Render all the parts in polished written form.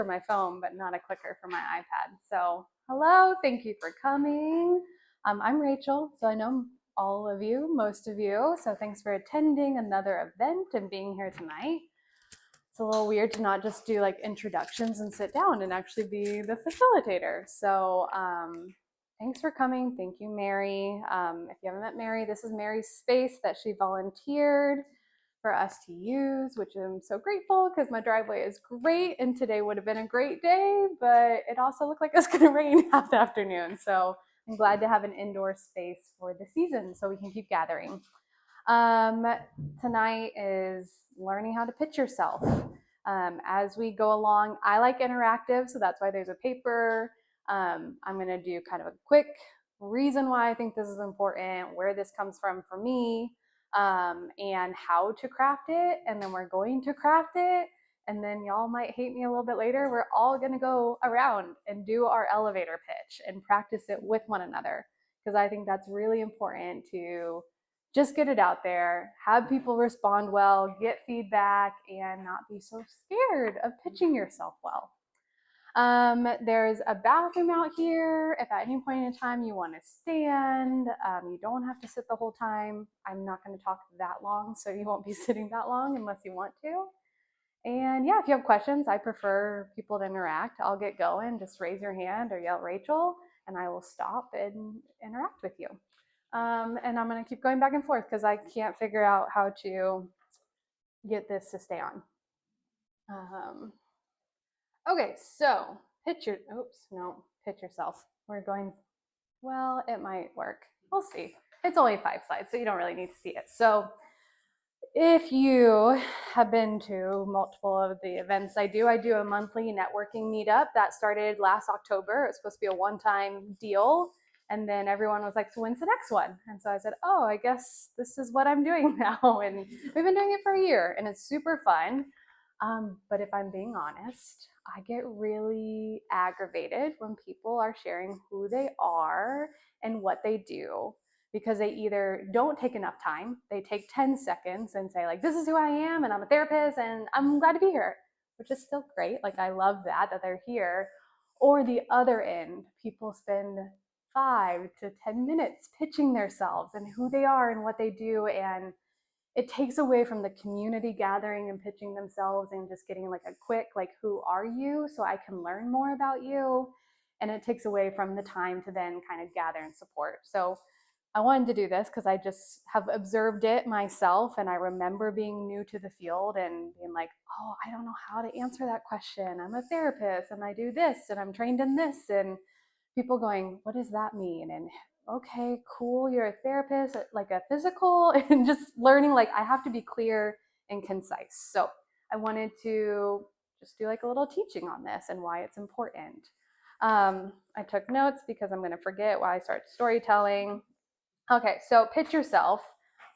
for my phone, but not a clicker for my iPad. So hello, thank you for coming. I'm Rachel, so I know all of you, most of you. So thanks for attending another event and being here tonight. It's a little weird to not just do like introductions and sit down and actually be the facilitator. So thanks for coming. Thank you, Mary. If you haven't met Mary, this is Mary's space that she volunteered for us to use, which I'm so grateful because my driveway is great and today would have been a great day, but it also looked like it was going to rain half the afternoon. So I'm glad to have an indoor space for the season so we can keep gathering. Tonight is learning how to pitch yourself. As we go along, I like interactive, so that's why there's a paper. I'm going to do kind of a quick reason why I think this is important, where this comes from for me, and how to craft it. And then we're going to craft it. And then y'all might hate me a little bit later. We're all going to go around and do our elevator pitch and practice it with one another because I think that's really important to just get it out there, have people respond well, get feedback, and not be so scared of pitching yourself well. There's a bathroom out here. If at any point in time you want to stand, you don't have to sit the whole time. I'm not going to talk that long, so you won't be sitting that long unless you want to. And yeah, if you have questions, I prefer people to interact. I'll get going. Just raise your hand or yell Rachel, and I will stop and interact with you. And I'm going to keep going back and forth because I can't figure out how to get this to stay on. Okay, so pitch yourself. We're going, well, it might work. We'll see. It's only 5 slides, so you don't really need to see it. So if you have been to multiple of the events I do a monthly networking meetup that started last October. It was supposed to be a one-time deal. And then everyone was like, so when's the next one? And so I said, oh, I guess this is what I'm doing now. And we've been doing it for a year and it's super fun. But if I'm being honest, I get really aggravated when people are sharing who they are and what they do because they either don't take enough time, they take 10 seconds and say like, this is who I am and I'm a therapist and I'm glad to be here, which is still great. Like I love that they're here. Or the other end, people spend 5 to 10 minutes pitching themselves and who they are and what they do. And it takes away from the community gathering and pitching themselves and just getting like a quick, like, who are you? So I can learn more about you. And it takes away from the time to then kind of gather and support. So I wanted to do this because I just have observed it myself. And I remember being new to the field and being like, oh, I don't know how to answer that question. I'm a therapist and I do this and I'm trained in this. And people going, what does that mean? And okay, cool, you're a therapist, like a physical, and just learning like I have to be clear and concise. So I wanted to just do like a little teaching on this and why it's important. I took notes because I'm going to forget why I start storytelling. Okay, so pitch yourself.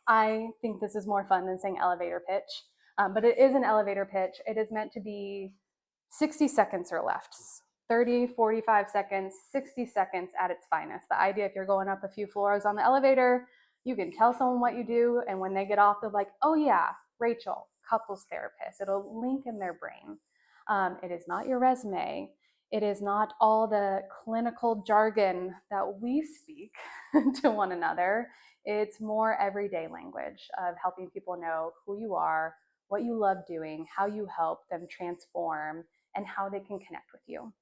I think this is more fun than saying elevator pitch, but it is an elevator pitch. It is meant to be 60 seconds or less. 30, 45 seconds, 60 seconds at its finest. The idea, if you're going up a few floors on the elevator, you can tell someone what you do, and when they get off, they're like, oh yeah, Rachel, couples therapist. It'll link in their brain. It is not your resume. It is not all the clinical jargon that we speak to one another. It's more everyday language of helping people know who you are, what you love doing, how you help them transform, and how they can connect with you.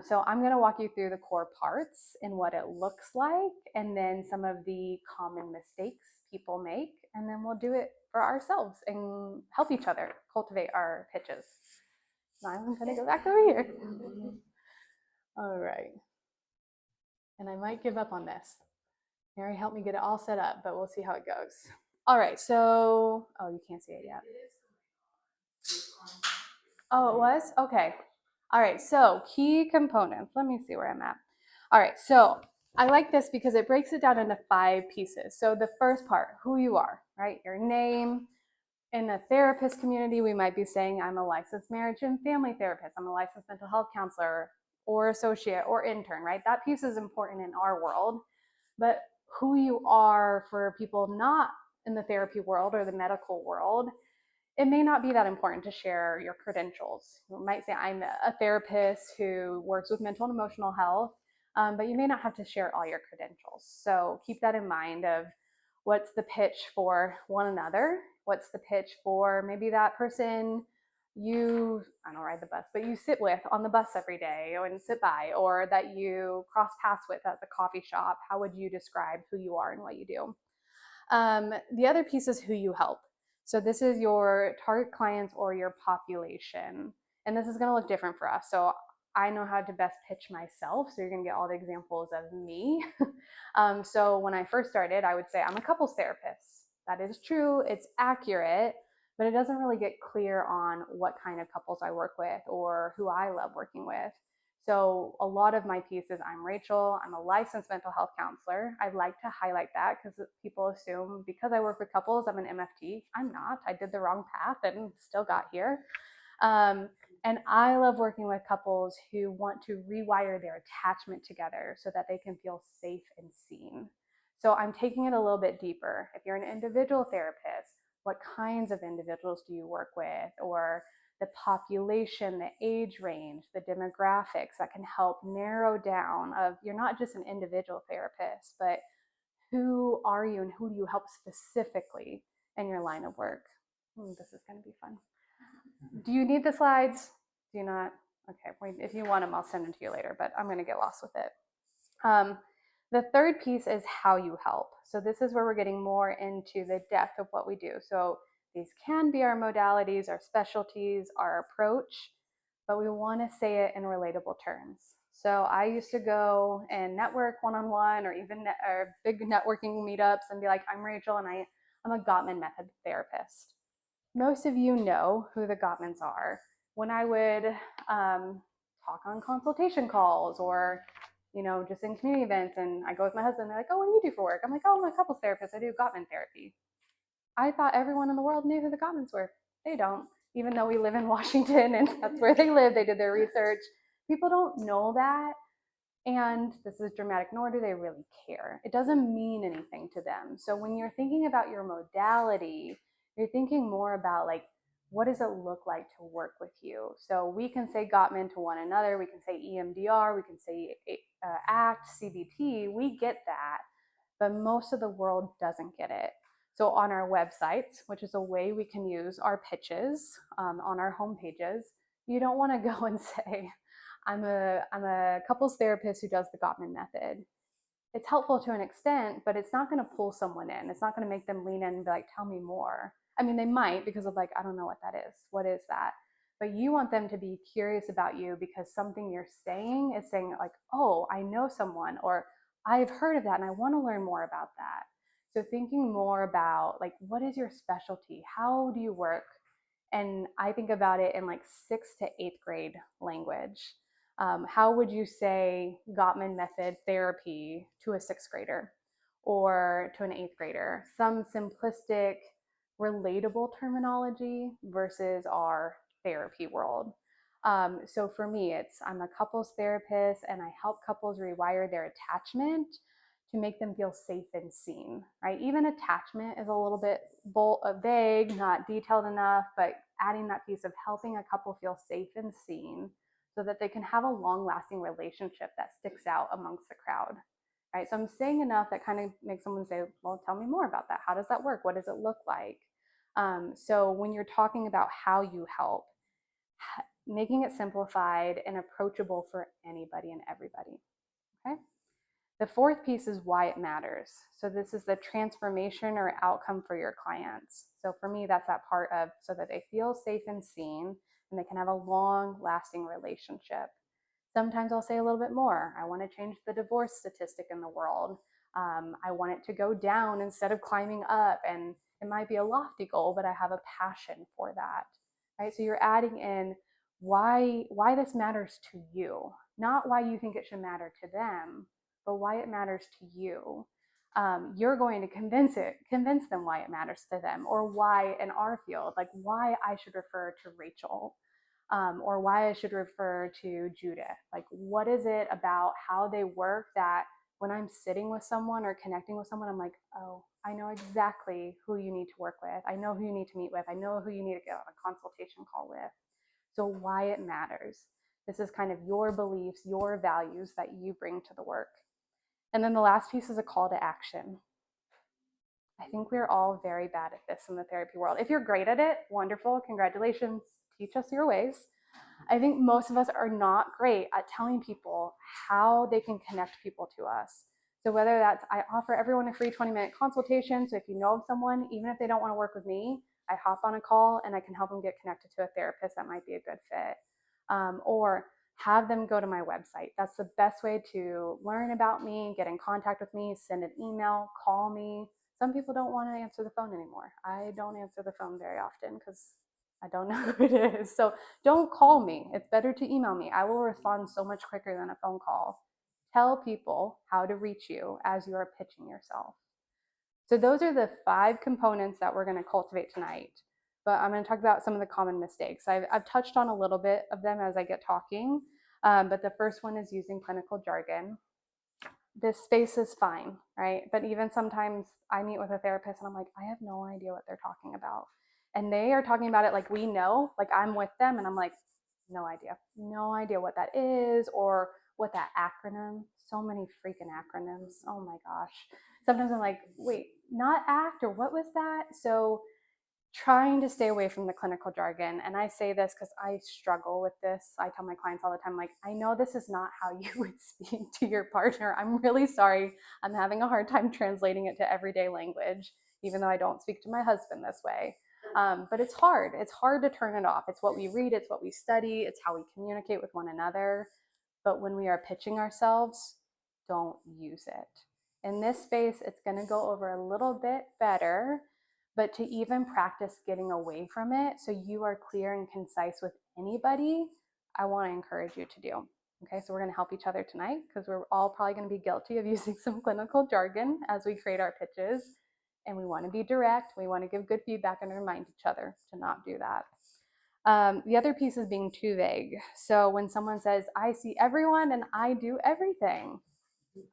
So I'm going to walk you through the core parts and what it looks like, and then some of the common mistakes people make, and then we'll do it for ourselves and help each other cultivate our pitches. Now I'm going to go back over here. All right. And I might give up on this. Mary helped me get it all set up, but we'll see how it goes. All right, so, oh, you can't see it yet. Oh, it was? Okay. All right, so key components. Let me see where I'm at. All right, so I like this because it breaks it down into 5 pieces. So the first part, who you are, right? Your name. In the therapist community, we might be saying, I'm a licensed marriage and family therapist. I'm a licensed mental health counselor or associate or intern, right? That piece is important in our world. But who you are for people not in the therapy world or the medical world it may not be that important to share your credentials. You might say, I'm a therapist who works with mental and emotional health, but you may not have to share all your credentials. So keep that in mind of what's the pitch for one another, what's the pitch for maybe that person you, I don't ride the bus, but you sit with on the bus every day and sit by, or that you cross paths with at the coffee shop. How would you describe who you are and what you do? The other piece is who you help. So this is your target clients or your population. And this is going to look different for us. So I know how to best pitch myself. So you're going to get all the examples of me. So when I first started, I would say I'm a couples therapist. That is true. It's accurate, but it doesn't really get clear on what kind of couples I work with or who I love working with. So a lot of my pieces, I'm Rachel, I'm a licensed mental health counselor. I'd like to highlight that because people assume because I work with couples, I'm an MFT. I'm not. I did the wrong path and still got here. And I love working with couples who want to rewire their attachment together so that they can feel safe and seen. So I'm taking it a little bit deeper. If you're an individual therapist, what kinds of individuals do you work with? Or the population, the age range, the demographics that can help narrow down of you're not just an individual therapist, but who are you and who do you help specifically in your line of work? This is going to be fun. Do you need the slides? Do you not? Okay, if you want them, I'll send them to you later, but I'm going to get lost with it. The third piece is how you help. So this is where we're getting more into the depth of what we do. So these can be our modalities, our specialties, our approach, but we want to say it in relatable terms. So I used to go and network one-on-one or even or big networking meetups and be like, I'm Rachel and I'm a Gottman method therapist. Most of you know who the Gottmans are. When I would talk on consultation calls or just in community events, and I go with my husband, they're like, oh, what do you do for work? I'm like, oh, I'm a couples therapist. I do Gottman therapy. I thought everyone in the world knew who the Gottmans were. They don't, even though we live in Washington and that's where they live. They did their research. People don't know that. And this is dramatic, nor do they really care. It doesn't mean anything to them. So when you're thinking about your modality, you're thinking more about like, what does it look like to work with you? So we can say Gottman to one another. We can say EMDR. We can say ACT, CBT. We get that, but most of the world doesn't get it. So on our websites, which is a way we can use our pitches on our home pages, you don't want to go and say, I'm a couples therapist who does the Gottman method. It's helpful to an extent, but it's not going to pull someone in. It's not going to make them lean in and be like, tell me more. I mean, they might because of like, I don't know what that is. What is that? But you want them to be curious about you because something you're saying is saying like, oh, I know someone, or I've heard of that and I want to learn more about that. So thinking more about like, what is your specialty? How do you work? And I think about it in like 6th to 8th grade language. How would you say Gottman method therapy to a 6th grader or to an 8th grader? Some simplistic, relatable terminology versus our therapy world. So for me, I'm a couples therapist and I help couples rewire their attachment to make them feel safe and seen, right? Even attachment is a little bit vague, not detailed enough, but adding that piece of helping a couple feel safe and seen so that they can have a long-lasting relationship that sticks out amongst the crowd, right? So I'm saying enough that kind of makes someone say, well, tell me more about that. How does that work? What does it look like? So when you're talking about how you help, making it simplified and approachable for anybody and everybody, okay? The fourth piece is why it matters. So this is the transformation or outcome for your clients. So for me, that's that part of so that they feel safe and seen and they can have a long lasting relationship. Sometimes I'll say a little bit more. I want to change the divorce statistic in the world. I want it to go down instead of climbing up. And it might be a lofty goal, but I have a passion for that. Right? So you're adding in why this matters to you, not why you think it should matter to them, but why it matters to you. You're going to convince them why it matters to them, or why in our field, like why I should refer to Rachel, or why I should refer to Judith. Like, what is it about how they work that when I'm sitting with someone or connecting with someone, I'm like, oh, I know exactly who you need to work with. I know who you need to meet with. I know who you need to get on a consultation call with. So why it matters. This is kind of your beliefs, your values that you bring to the work. And then the last piece is a call to action. I think we're all very bad at this in the therapy world. If you're great at it, wonderful, congratulations, teach us your ways. I think most of us are not great at telling people how they can connect people to us. So whether that's, I offer everyone a free 20-minute consultation. So if you know of someone, even if they don't want to work with me, I hop on a call and I can help them get connected to a therapist that might be a good fit. Or have them go to my website. That's the best way to learn about me, get in contact with me, send an email, call me. Some people don't want to answer the phone anymore. I don't answer the phone very often because I don't know who it is. So don't call me. It's better to email me. I will respond so much quicker than a phone call. Tell people how to reach you as you are pitching yourself. So those are the 5 components that we're going to cultivate tonight. But I'm going to talk about some of the common mistakes. I've touched on a little bit of them as I get talking. But the first one is using clinical jargon. This space is fine, right? But even sometimes I meet with a therapist and I'm like, I have no idea what they're talking about. And they are talking about it like we know, like I'm with them and I'm like, no idea what that is or what that acronym, so many freaking acronyms. Oh my gosh. Sometimes I'm like, wait, not ACT or what was that? So trying to stay away from the clinical jargon. And I say this because I struggle with this. I tell my clients all the time, like, I know this is not how you would speak to your partner. I'm really sorry. I'm having a hard time translating it to everyday language, even though I don't speak to my husband this way. But it's hard. It's hard to turn it off. It's what we read, it's what we study, it's how we communicate with one another. But when we are pitching ourselves, don't use it. In this space, it's going to go over a little bit better, but to even practice getting away from it so you are clear and concise with anybody, I want to encourage you to do. Okay, so we're going to help each other tonight because we're all probably going to be guilty of using some clinical jargon as we create our pitches. And we want to be direct, we want to give good feedback and remind each other to not do that. The other piece is being too vague. So when someone says, I see everyone and I do everything,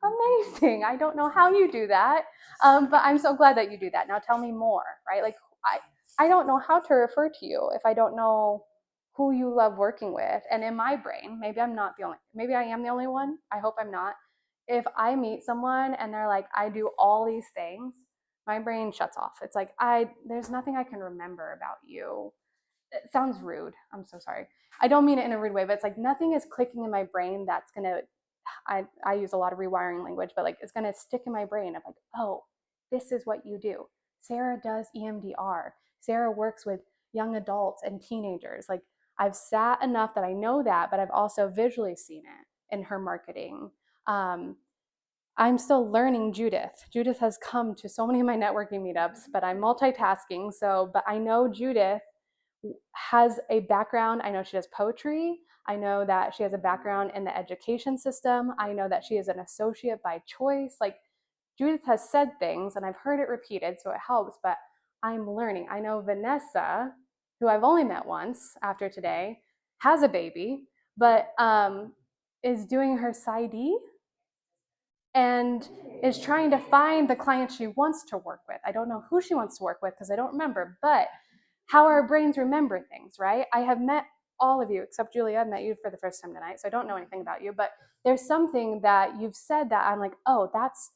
amazing. I don't know how you do that, but I'm so glad that you do that. Now tell me more, right? Like I don't know how to refer to you if I don't know who you love working with. And in my brain, maybe I'm not the only, maybe I am the only one. I hope I'm not. If I meet someone and they're like, I do all these things, my brain shuts off. It's like, there's nothing I can remember about you. It sounds rude. I'm so sorry. I don't mean it in a rude way, but it's like nothing is clicking in my brain that's going to, I use a lot of rewiring language, but like it's going to stick in my brain of like, oh, this is what you do. Sarah does EMDR. Sarah works with young adults and teenagers. Like I've sat enough that I know that, but I've also visually seen it in her marketing. I'm still learning Judith. Judith has come to so many of my networking meetups, but I'm multitasking. So, but I know Judith has a background. I know she does poetry. I know that she has a background in the education system. I know that she is an associate by choice. Like Judith has said things and I've heard it repeated, so it helps, but I'm learning. I know Vanessa, who I've only met once after today, has a baby, but is doing her PsyD and is trying to find the clients she wants to work with. I don't know who she wants to work with because I don't remember, but how our brains remember things, right? I have met all of you except Julia. I've met you for the first time tonight, so I don't know anything about you, but there's something that you've said that I'm like, oh, that's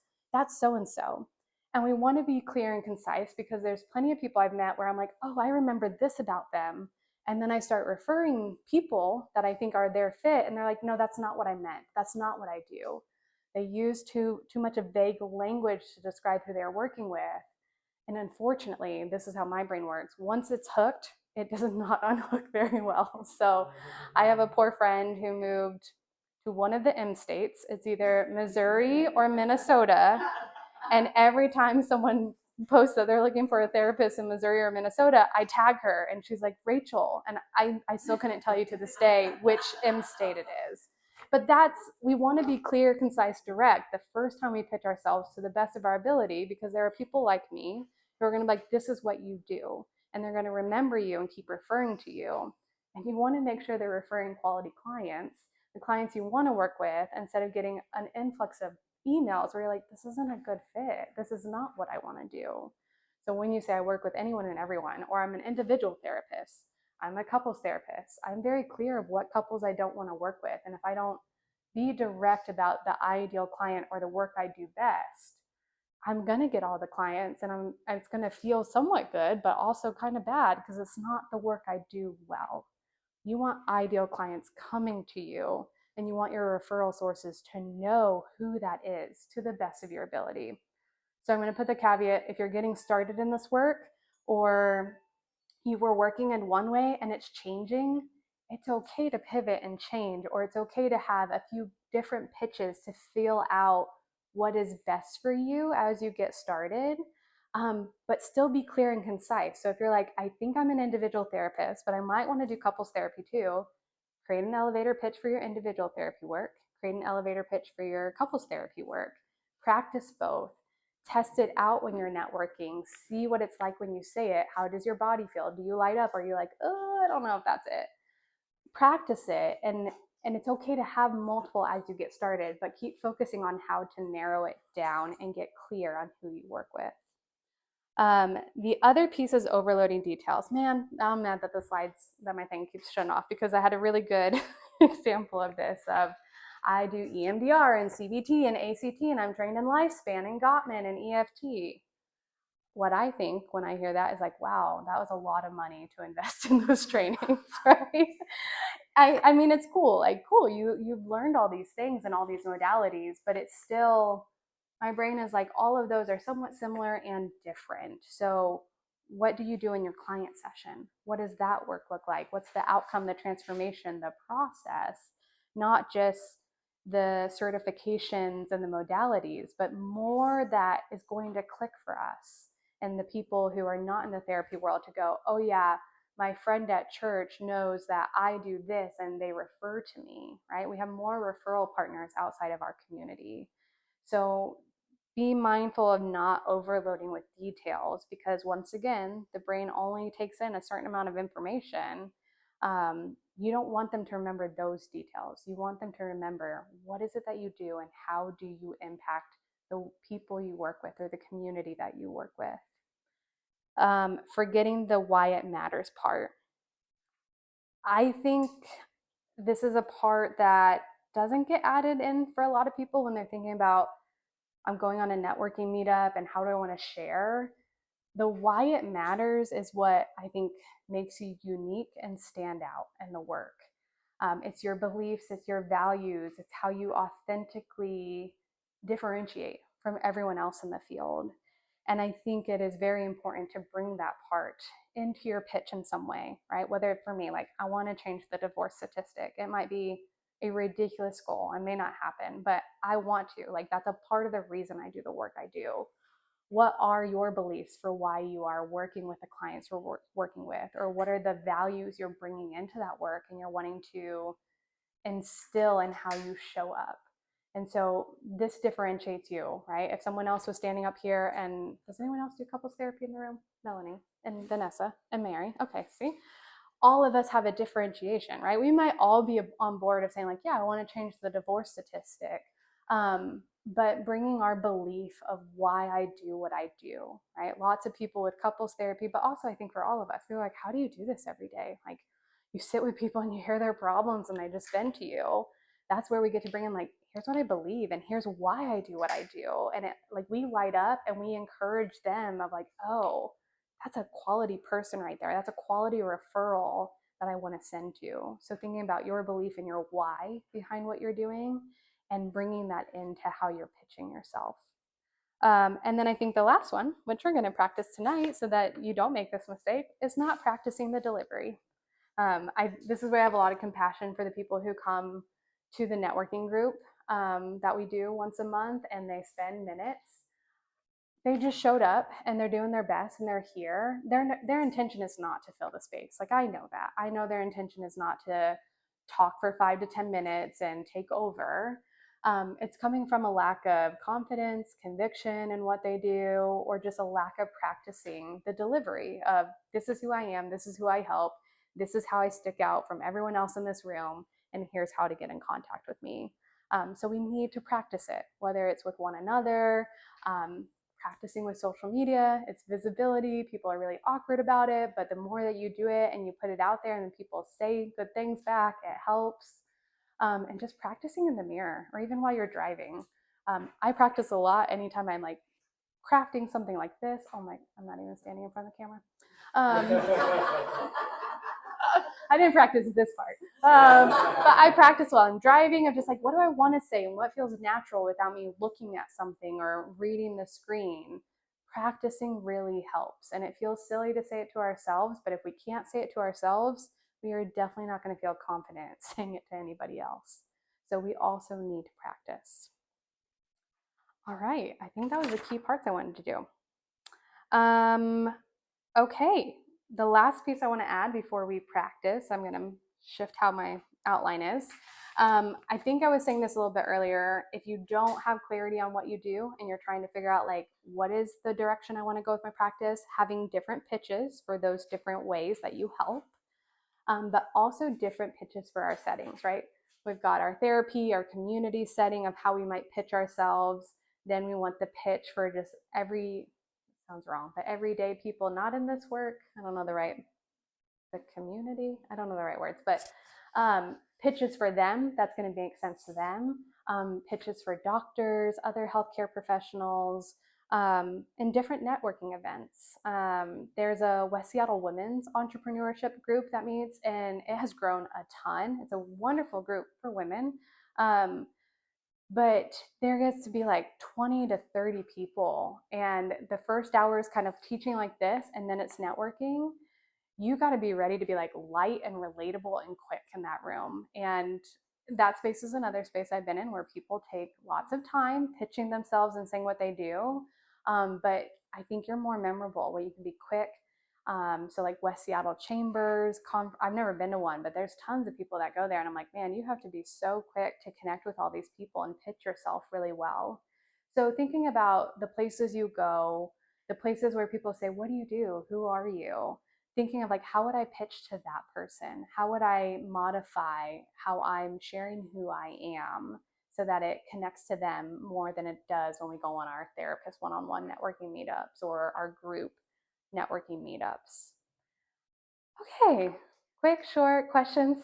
so and so. And we want to be clear and concise because there's plenty of people I've met where I'm like, oh, I remember this about them. And then I start referring people that I think are their fit, and they're like, no, that's not what I meant. That's not what I do. They use too much of vague language to describe who they're working with. And unfortunately, this is how my brain works. Once it's hooked, it does not unhook very well. So I have a poor friend who moved to one of the M states. It's either Missouri or Minnesota. And every time someone posts that they're looking for a therapist in Missouri or Minnesota, I tag her and she's like, Rachel. And I still couldn't tell you to this day which M state it is. But we want to be clear, concise, direct the first time we pitch ourselves to the best of our ability, because there are people like me who are going to be like, this is what you do. And they're going to remember you and keep referring to you. And you want to make sure they're referring quality clients, the clients you want to work with, instead of getting an influx of emails where you're like, this isn't a good fit. This is not what I want to do. So when you say I work with anyone and everyone, or I'm an individual therapist, I'm a couples therapist, I'm very clear of what couples I don't want to work with. And if I don't be direct about the ideal client or the work I do best, I'm going to get all the clients, and it's going to feel somewhat good, but also kind of bad because it's not the work I do well. You want ideal clients coming to you, and you want your referral sources to know who that is to the best of your ability. So I'm going to put the caveat: if you're getting started in this work, or you were working in one way and it's changing, it's okay to pivot and change, or it's okay to have a few different pitches to feel out what is best for you as you get started, but still be clear and concise. So if you're like, I think I'm an individual therapist, but I might want to do couples therapy too, create an elevator pitch for your individual therapy work, create an elevator pitch for your couples therapy work, practice both. Test it out when you're networking. See what it's like when you say it. How does your body feel? Do you light up? Are you like, oh, I don't know if that's it? Practice it, and it's okay to have multiple as you get started, but keep focusing on how to narrow it down and get clear on who you work with. The other piece is overloading details. Man, I'm mad that the slides, that my thing keeps shutting off, because I had a really good example of this. I do EMDR and CBT and ACT, and I'm trained in lifespan and Gottman and EFT. What I think when I hear that is like, wow, that was a lot of money to invest in those trainings, right? I mean, it's cool. Like, cool, you've learned all these things and all these modalities, but it's still, my brain is like, all of those are somewhat similar and different. So what do you do in your client session? What does that work look like? What's the outcome, the transformation, the process? Not just the certifications and the modalities, but more that is going to click for us and the people who are not in the therapy world to go, oh yeah, my friend at church knows that I do this and they refer to me, right? We have more referral partners outside of our community. So be mindful of not overloading with details, because once again, the brain only takes in a certain amount of information. You don't want them to remember those details. You want them to remember, what is it that you do and how do you impact the people you work with or the community that you work with. Forgetting the why it matters part. I think this is a part that doesn't get added in for a lot of people when they're thinking about, I'm going on a networking meetup and how do I want to share? The why it matters is what I think makes you unique and stand out in the work. It's your beliefs, it's your values, it's how you authentically differentiate from everyone else in the field. And I think it is very important to bring that part into your pitch in some way, right? Whether for me, like, I want to change the divorce statistic. It might be a ridiculous goal. It may not happen, but I want to. Like, that's a part of the reason I do the work I do. What are your beliefs for why you are working with the clients you're working with? Or what are the values you're bringing into that work and you're wanting to instill in how you show up? And so this differentiates you, right? If someone else was standing up here, and does anyone else do couples therapy in the room? Melanie and Vanessa and Mary. Okay, see? All of us have a differentiation, right? We might all be on board of saying like, yeah, I want to change the divorce statistic. But bringing our belief of why I do what I do, right? Lots of people with couples therapy, but also I think for all of us, we're like, how do you do this every day? Like, you sit with people and you hear their problems and they just vent to you. That's where we get to bring in like, here's what I believe and here's why I do what I do. And it, like, we light up and we encourage them of like, oh, that's a quality person right there. That's a quality referral that I want to send to. So thinking about your belief and your why behind what you're doing and bringing that into how you're pitching yourself. And then I think the last one, which we're going to practice tonight so that you don't make this mistake, is not practicing the delivery. This is where I have a lot of compassion for the people who come to the networking group that we do once a month, and they spend minutes. They just showed up and they're doing their best and they're here. Their intention is not to fill the space. Like, I know that. I know their intention is not to talk for 5 to 10 minutes and take over. It's coming from a lack of confidence, conviction in what they do, or just a lack of practicing the delivery of, this is who I am, this is who I help, this is how I stick out from everyone else in this room, and here's how to get in contact with me. So we need to practice it, whether it's with one another, practicing with social media, it's visibility. People are really awkward about it, but the more that you do it and you put it out there and then people say good things back, it helps. And just practicing in the mirror or even while you're driving. I practice a lot anytime I'm like crafting something like this. Oh my, I'm not even standing in front of the camera. I didn't practice this part. But I practice while I'm driving of just like, what do I want to say and what feels natural without me looking at something or reading the screen. Practicing really helps. And it feels silly to say it to ourselves, but if we can't say it to ourselves, we are definitely not going to feel confident saying it to anybody else. So we also need to practice. All right, I think that was the key parts I wanted to do. Okay, the last piece I want to add before we practice, I'm going to shift how my outline is. I think I was saying this a little bit earlier. If you don't have clarity on what you do and you're trying to figure out like, what is the direction I want to go with my practice, having different pitches for those different ways that you help, but also different pitches for our settings, right? We've got our therapy, our community setting of how we might pitch ourselves. Then we want the pitch for just sounds wrong, but everyday people not in this work. I don't know the community. I don't know the right words, but pitches for them, that's going to make sense to them. Pitches for doctors, other healthcare professionals, and different networking events. There's a West Seattle Women's Entrepreneurship group that meets, and it has grown a ton. It's a wonderful group for women. But there gets to be like 20 to 30 people. And the first hour is kind of teaching like this, and then it's networking. You got to be ready to be like light and relatable and quick in that room. And that space is another space I've been in where people take lots of time pitching themselves and saying what they do. But I think you're more memorable where you can be quick. So like West Seattle Chambers, I've never been to one, but there's tons of people that go there. And I'm like, man, you have to be so quick to connect with all these people and pitch yourself really well. So thinking about the places you go, the places where people say, what do you do? Who are you? Thinking of like, how would I pitch to that person? How would I modify how I'm sharing who I am so that it connects to them more than it does when we go on our therapist one-on-one networking meetups or our group networking meetups. Okay, quick, short questions.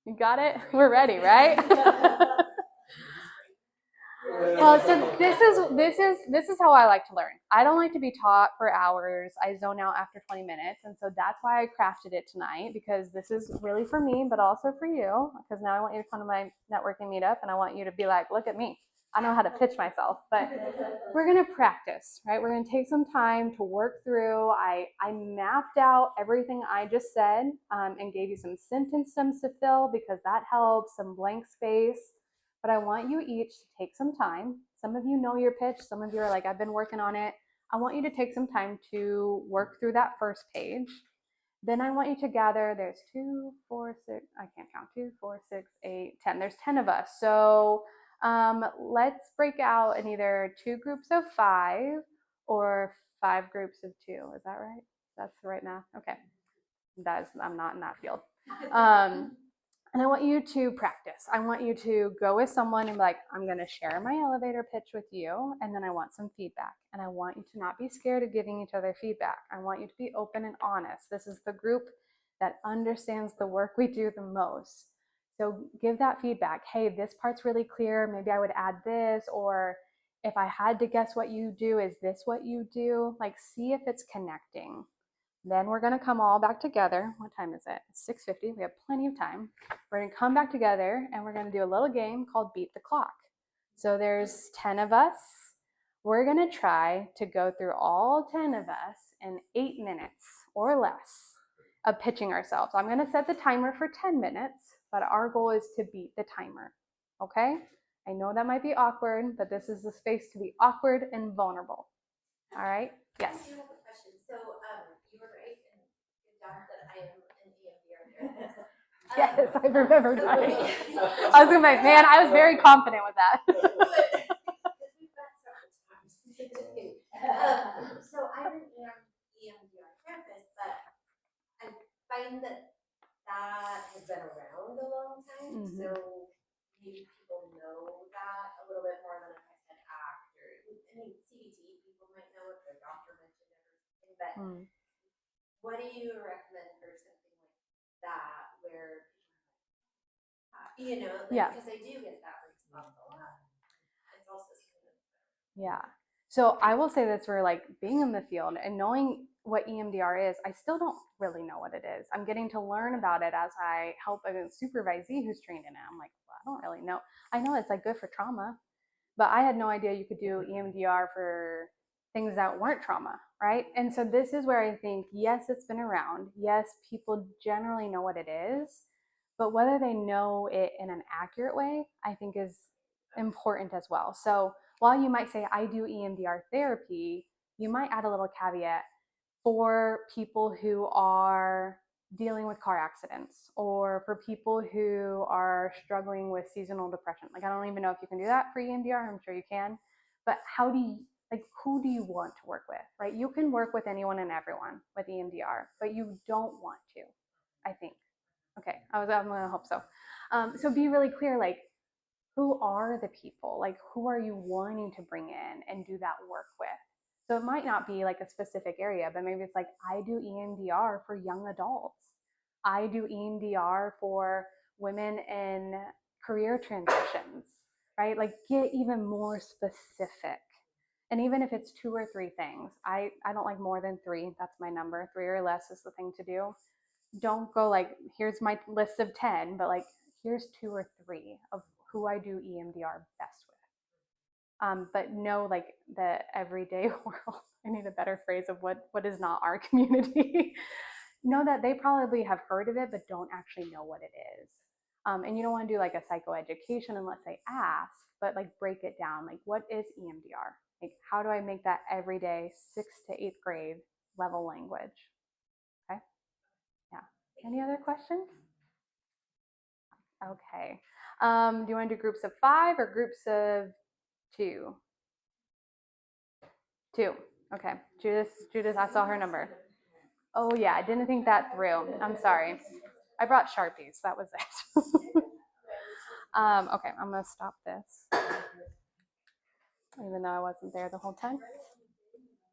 You got it? We're ready, right? Well, so this is how I like to learn. I don't like to be taught for hours. I zone out after 20 minutes, and so that's why I crafted it tonight, because this is really for me, but also for you. Because now I want you to come to my networking meetup, and I want you to be like, look at me. I know how to pitch myself, but we're gonna practice, right? We're gonna take some time to work through. I mapped out everything I just said and gave you some sentence stems to fill because that helps, some blank space. But I want you each to take some time. Some of you know your pitch. Some of you are like, I've been working on it. I want you to take some time to work through that first page. Then I want you to gather, there's 2, 4, 6, I can't count, 2, 4, 6, 8, 10. There's 10 of us. So let's break out in either 2 groups of 5 or 5 groups of 2. Is that right? That's the right math? Okay. I'm not in that field. And I want you to practice. I want you to go with someone and be like, I'm going to share my elevator pitch with you. And then I want some feedback. And I want you to not be scared of giving each other feedback. I want you to be open and honest. This is the group that understands the work we do the most. So give that feedback. Hey, this part's really clear. Maybe I would add this. Or if I had to guess what you do, is this what you do? Like, see if it's connecting. Then we're going to come all back together. What time is it? It's 6:50. We have plenty of time. We're going to come back together and we're going to do a little game called Beat the Clock. So there's 10 of us. We're going to try to go through all 10 of us in 8 minutes or less of pitching ourselves. I'm going to set the timer for 10 minutes, but our goal is to beat the timer. Okay? I know that might be awkward, but this is the space to be awkward and vulnerable. All right? Yes. I do have a question. So you were right in good job that I am an EMDR therapist. Yes, I remember that. I was gonna be like, man, I was very confident with that. Because we've met several times. Just kidding. So I'm an EMDR therapist, but I find that has been around a long time. Mm-hmm. So maybe people but Mm. what do you recommend for something like that where, Yeah. because I do get that response a lot. It's also something Yeah. So I will say this for like being in the field and knowing what EMDR is, I still don't really know what it is. I'm getting to learn about it as I help a supervisee who's trained in it. I'm like, well, I don't really know. I know it's like good for trauma, but I had no idea you could do EMDR for things that weren't trauma, right? And so this is where I think, yes, it's been around. Yes, people generally know what it is, but whether they know it in an accurate way, I think is important as well. So while you might say, I do EMDR therapy, you might add a little caveat for people who are dealing with car accidents or for people who are struggling with seasonal depression. Like, I don't even know if you can do that for EMDR. I'm sure you can. But how do you, like, who do you want to work with, right? You can work with anyone and everyone with EMDR, but you don't want to, I think. Okay, I'm going to hope so. So be really clear, like, who are the people? Like, who are you wanting to bring in and do that work with? So it might not be like a specific area, but maybe it's like, I do EMDR for young adults. I do EMDR for women in career transitions, right? Like, get even more specific. And even if it's 2 or 3 things, I don't like more than 3. That's my number. 3 or less is the thing to do. Don't go like, here's my list of 10, but like, here's 2 or 3 of who I do EMDR best with. But know like the everyday world. I need a better phrase of what is not our community. Know that they probably have heard of it, but don't actually know what it is. And you don't want to do like a psychoeducation unless they ask, but like break it down. Like, what is EMDR? Like, how do I make that everyday 6th to 8th grade level language? Okay. Yeah. Any other questions? Okay. Do you want to do groups of 5 or groups of 2? 2. Okay. Judith, I saw her number. Oh yeah, I didn't think that through. I'm sorry. I brought Sharpies. That was it. Okay, I'm gonna stop this. Even though I wasn't there the whole time.